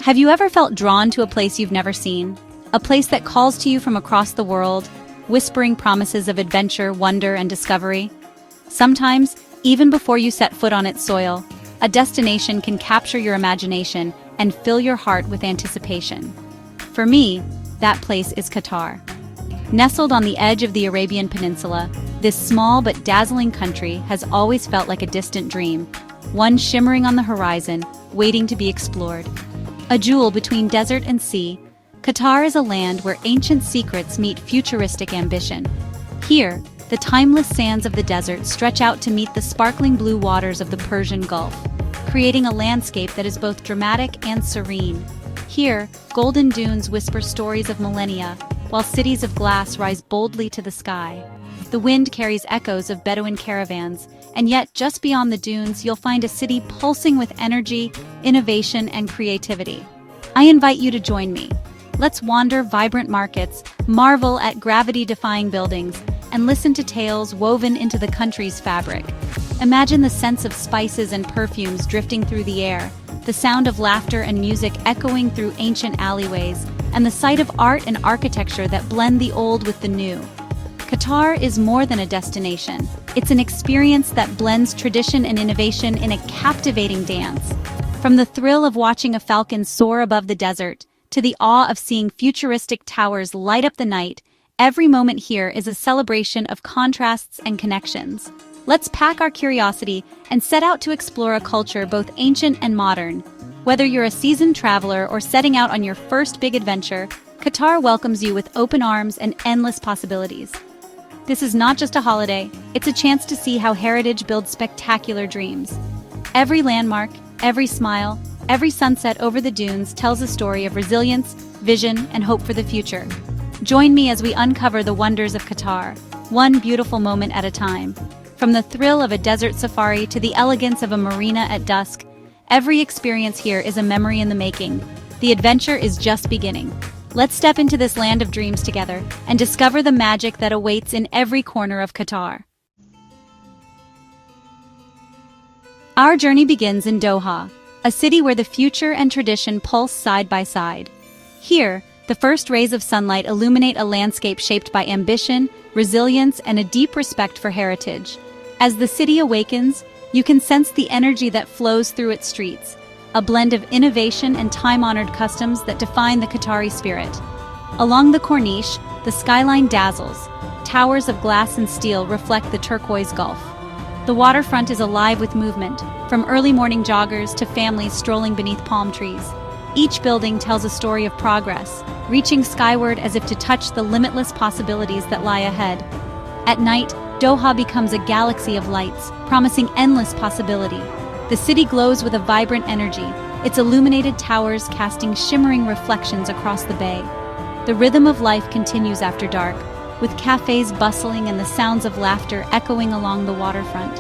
Have you ever felt drawn to a place you've never seen? A place that calls to you from across the world, whispering promises of adventure, wonder, and discovery? Sometimes, even before you set foot on its soil, a destination can capture your imagination and fill your heart with anticipation. For me, that place is Qatar. Nestled on the edge of the Arabian Peninsula, this small but dazzling country has always felt like a distant dream, one shimmering on the horizon, waiting to be explored. A jewel between desert and sea, Qatar is a land where ancient secrets meet futuristic ambition. Here, the timeless sands of the desert stretch out to meet the sparkling blue waters of the Persian Gulf, creating a landscape that is both dramatic and serene. Here, golden dunes whisper stories of millennia, while cities of glass rise boldly to the sky. The wind carries echoes of Bedouin caravans, and yet just beyond the dunes you'll find a city pulsing with energy, innovation, and creativity. I invite you to join me. Let's wander vibrant markets, marvel at gravity-defying buildings, and listen to tales woven into the country's fabric. Imagine the scents of spices and perfumes drifting through the air, the sound of laughter and music echoing through ancient alleyways, and the sight of art and architecture that blend the old with the new. Qatar is more than a destination. It's an experience that blends tradition and innovation in a captivating dance. From the thrill of watching a falcon soar above the desert, to the awe of seeing futuristic towers light up the night, every moment here is a celebration of contrasts and connections. Let's pack our curiosity and set out to explore a culture both ancient and modern. Whether you're a seasoned traveler or setting out on your first big adventure, Qatar welcomes you with open arms and endless possibilities. This is not just a holiday, it's a chance to see how heritage builds spectacular dreams. Every landmark, every smile, every sunset over the dunes tells a story of resilience, vision, and hope for the future. Join me as we uncover the wonders of Qatar, one beautiful moment at a time. From the thrill of a desert safari to the elegance of a marina at dusk, every experience here is a memory in the making. The adventure is just beginning. Let's step into this land of dreams together and discover the magic that awaits in every corner of Qatar. Our journey begins in Doha, a city where the future and tradition pulse side by side. Here, the first rays of sunlight illuminate a landscape shaped by ambition, resilience, and a deep respect for heritage. As the city awakens, you can sense the energy that flows through its streets, a blend of innovation and time-honored customs that define the Qatari spirit. Along the Corniche, the skyline dazzles. Towers of glass and steel reflect the turquoise Gulf. The waterfront is alive with movement, from early morning joggers to families strolling beneath palm trees. Each building tells a story of progress, reaching skyward as if to touch the limitless possibilities that lie ahead. At night, Doha becomes a galaxy of lights, promising endless possibility. The city glows with a vibrant energy, its illuminated towers casting shimmering reflections across the bay. The rhythm of life continues after dark, with cafes bustling and the sounds of laughter echoing along the waterfront.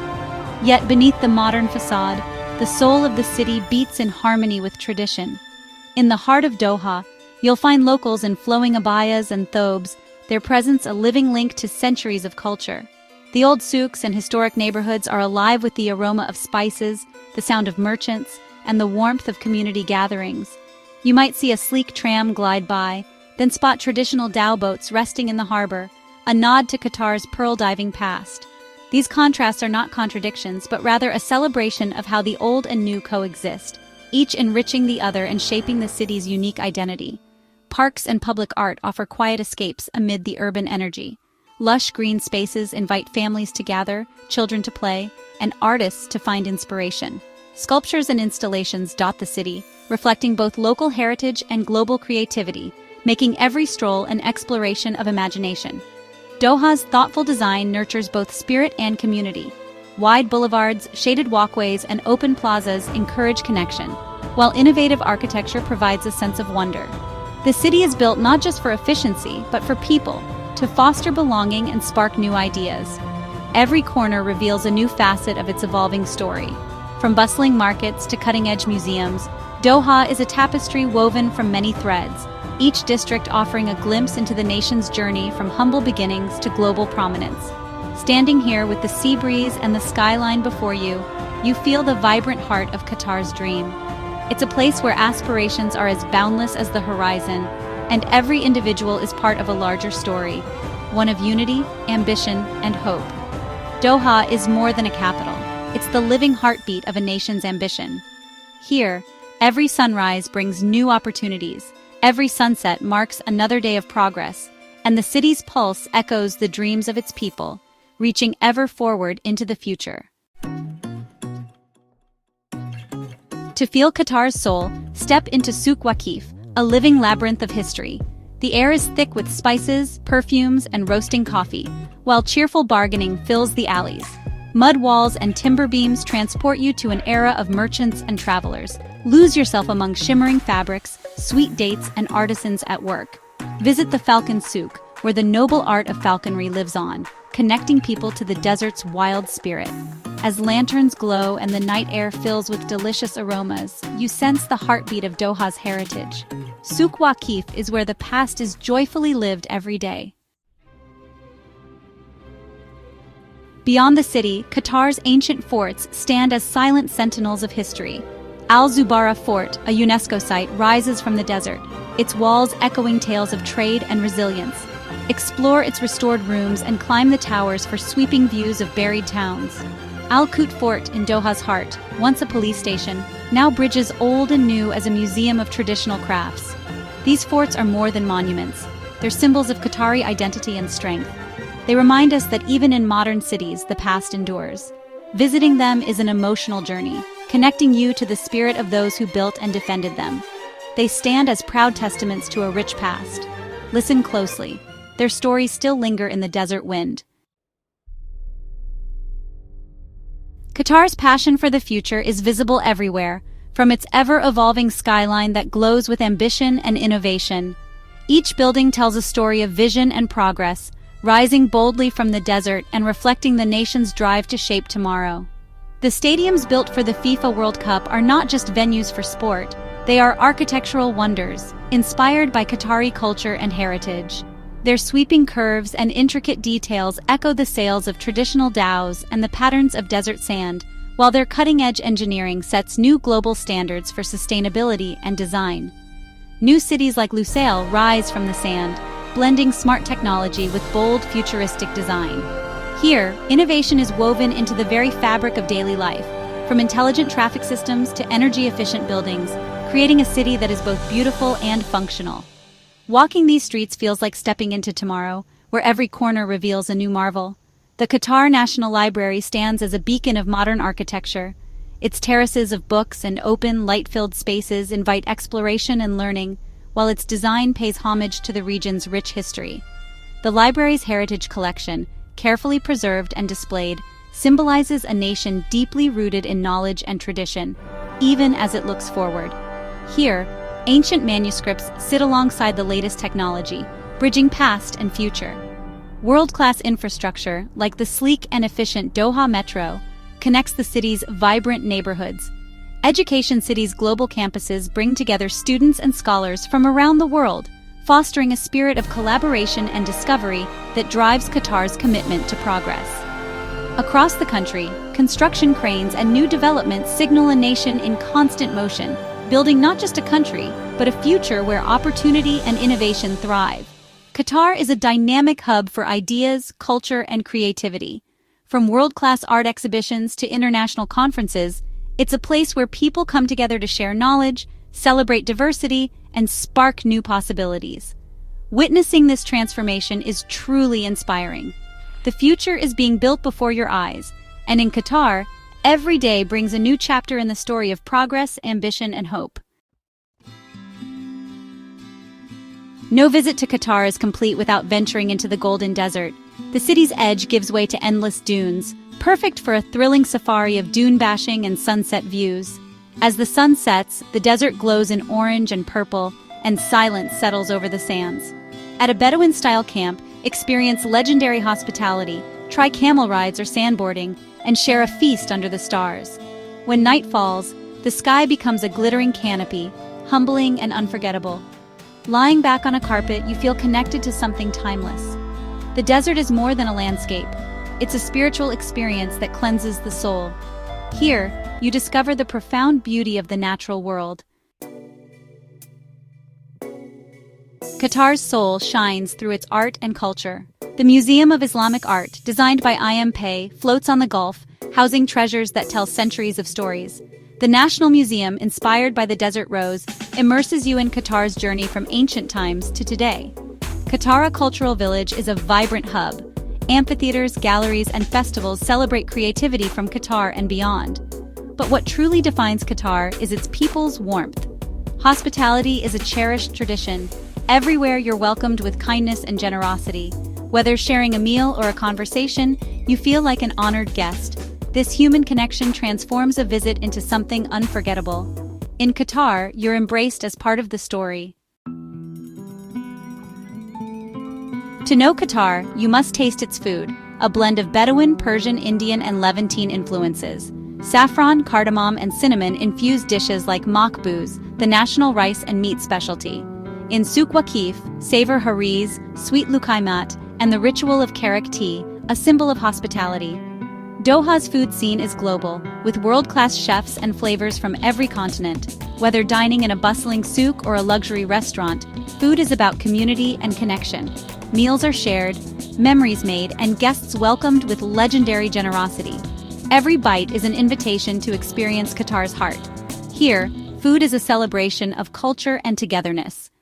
Yet beneath the modern facade, the soul of the city beats in harmony with tradition. In the heart of Doha, you'll find locals in flowing abayas and thobes, their presence a living link to centuries of culture. The old souks and historic neighborhoods are alive with the aroma of spices, the sound of merchants, and the warmth of community gatherings. You might see a sleek tram glide by, then spot traditional dhow boats resting in the harbor, a nod to Qatar's pearl diving past. These contrasts are not contradictions, but rather a celebration of how the old and new coexist, each enriching the other and shaping the city's unique identity. Parks and public art offer quiet escapes amid the urban energy. Lush green spaces invite families to gather, children to play, and artists to find inspiration. Sculptures and installations dot the city, reflecting both local heritage and global creativity, making every stroll an exploration of imagination. Doha's thoughtful design nurtures both spirit and community. Wide boulevards, shaded walkways, and open plazas encourage connection, while innovative architecture provides a sense of wonder. The city is built not just for efficiency, but for people, to foster belonging and spark new ideas. Every corner reveals a new facet of its evolving story. From bustling markets to cutting-edge museums, Doha is a tapestry woven from many threads, each district offering a glimpse into the nation's journey from humble beginnings to global prominence. Standing here with the sea breeze and the skyline before you, you feel the vibrant heart of Qatar's dream. It's a place where aspirations are as boundless as the horizon, and every individual is part of a larger story, one of unity, ambition, and hope. Doha is more than a capital. It's the living heartbeat of a nation's ambition. Here, every sunrise brings new opportunities, every sunset marks another day of progress, and the city's pulse echoes the dreams of its people, reaching ever forward into the future. To feel Qatar's soul, step into Souq Waqif, a living labyrinth of history. The air is thick with spices, perfumes, and roasting coffee, while cheerful bargaining fills the alleys. Mud walls and timber beams transport you to an era of merchants and travelers. Lose yourself among shimmering fabrics, sweet dates, and artisans at work. Visit the Falcon Souk, where the noble art of falconry lives on, connecting people to the desert's wild spirit. As lanterns glow and the night air fills with delicious aromas, you sense the heartbeat of Doha's heritage. Souq Waqif is where the past is joyfully lived every day. Beyond the city, Qatar's ancient forts stand as silent sentinels of history. Zubarah Fort, a UNESCO site, rises from the desert, its walls echoing tales of trade and resilience. Explore its restored rooms and climb the towers for sweeping views of buried towns. Al Qut Fort in Doha's heart, once a police station, now bridges old and new as a museum of traditional crafts. These forts are more than monuments. They're symbols of Qatari identity and strength. They remind us that even in modern cities, the past endures. Visiting them is an emotional journey, connecting you to the spirit of those who built and defended them. They stand as proud testaments to a rich past. Listen closely. Their stories still linger in the desert wind. Qatar's passion for the future is visible everywhere, from its ever-evolving skyline that glows with ambition and innovation. Each building tells a story of vision and progress, rising boldly from the desert and reflecting the nation's drive to shape tomorrow. The stadiums built for the FIFA World Cup are not just venues for sport, they are architectural wonders, inspired by Qatari culture and heritage. Their sweeping curves and intricate details echo the sails of traditional dhows and the patterns of desert sand, while their cutting-edge engineering sets new global standards for sustainability and design. New cities like Lusail rise from the sand, blending smart technology with bold, futuristic design. Here, innovation is woven into the very fabric of daily life, from intelligent traffic systems to energy-efficient buildings, creating a city that is both beautiful and functional. Walking these streets feels like stepping into tomorrow, where every corner reveals a new marvel. The Qatar National Library stands as a beacon of modern architecture. Its terraces of books and open, light-filled spaces invite exploration and learning, while its design pays homage to the region's rich history. The library's heritage collection, carefully preserved and displayed, symbolizes a nation deeply rooted in knowledge and tradition, even as it looks forward. Here, ancient manuscripts sit alongside the latest technology, bridging past and future. World-class infrastructure, like the sleek and efficient Doha Metro, connects the city's vibrant neighborhoods. Education City's global campuses bring together students and scholars from around the world, fostering a spirit of collaboration and discovery that drives Qatar's commitment to progress. Across the country, construction cranes and new developments signal a nation in constant motion, building not just a country, but a future where opportunity and innovation thrive. Qatar is a dynamic hub for ideas, culture, and creativity. From world-class art exhibitions to international conferences, it's a place where people come together to share knowledge, celebrate diversity, and spark new possibilities. Witnessing this transformation is truly inspiring. The future is being built before your eyes, and in Qatar, every day brings a new chapter in the story of progress, ambition, and hope. No visit to Qatar is complete without venturing into the Golden Desert. The city's edge gives way to endless dunes, perfect for a thrilling safari of dune bashing and sunset views. As the sun sets, the desert glows in orange and purple, and silence settles over the sands. At a Bedouin-style camp, experience legendary hospitality, try camel rides or sandboarding, and share a feast under the stars. When night falls, the sky becomes a glittering canopy, humbling and unforgettable. Lying back on a carpet, you feel connected to something timeless. The desert is more than a landscape. It's a spiritual experience that cleanses the soul. Here, you discover the profound beauty of the natural world. Qatar's soul shines through its art and culture. The Museum of Islamic Art, designed by I.M. Pei, floats on the Gulf, housing treasures that tell centuries of stories. The National Museum, inspired by the Desert Rose, immerses you in Qatar's journey from ancient times to today. Katara Cultural Village is a vibrant hub. Amphitheaters, galleries, and festivals celebrate creativity from Qatar and beyond. But what truly defines Qatar is its people's warmth. Hospitality is a cherished tradition. Everywhere you're welcomed with kindness and generosity. Whether sharing a meal or a conversation, you feel like an honored guest. This human connection transforms a visit into something unforgettable. In Qatar, you're embraced as part of the story. To know Qatar, you must taste its food, a blend of Bedouin, Persian, Indian, and Levantine influences. Saffron, cardamom, and cinnamon-infused dishes like makbuz, the national rice and meat specialty. In Souq Waqif, savor hariz, sweet lukaimat, and the ritual of kayak tea, a symbol of hospitality. Doha's food scene is global, with world-class chefs and flavors from every continent. Whether dining in a bustling souk or a luxury restaurant, food is about community and connection. Meals are shared, memories made, and guests welcomed with legendary generosity. Every bite is an invitation to experience Qatar's heart. Here, food is a celebration of culture and togetherness.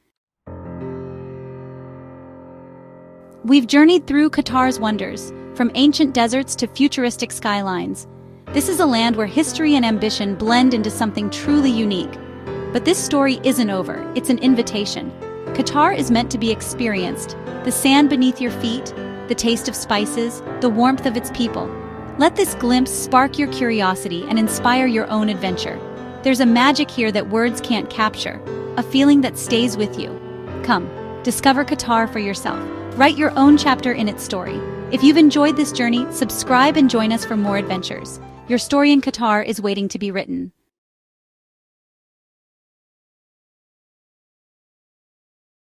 We've journeyed through Qatar's wonders, from ancient deserts to futuristic skylines. This is a land where history and ambition blend into something truly unique. But this story isn't over, it's an invitation. Qatar is meant to be experienced. The sand beneath your feet, the taste of spices, the warmth of its people. Let this glimpse spark your curiosity and inspire your own adventure. There's a magic here that words can't capture, a feeling that stays with you. Come, discover Qatar for yourself. Write your own chapter in its story. If you've enjoyed this journey, subscribe and join us for more adventures. Your story in Qatar is waiting to be written.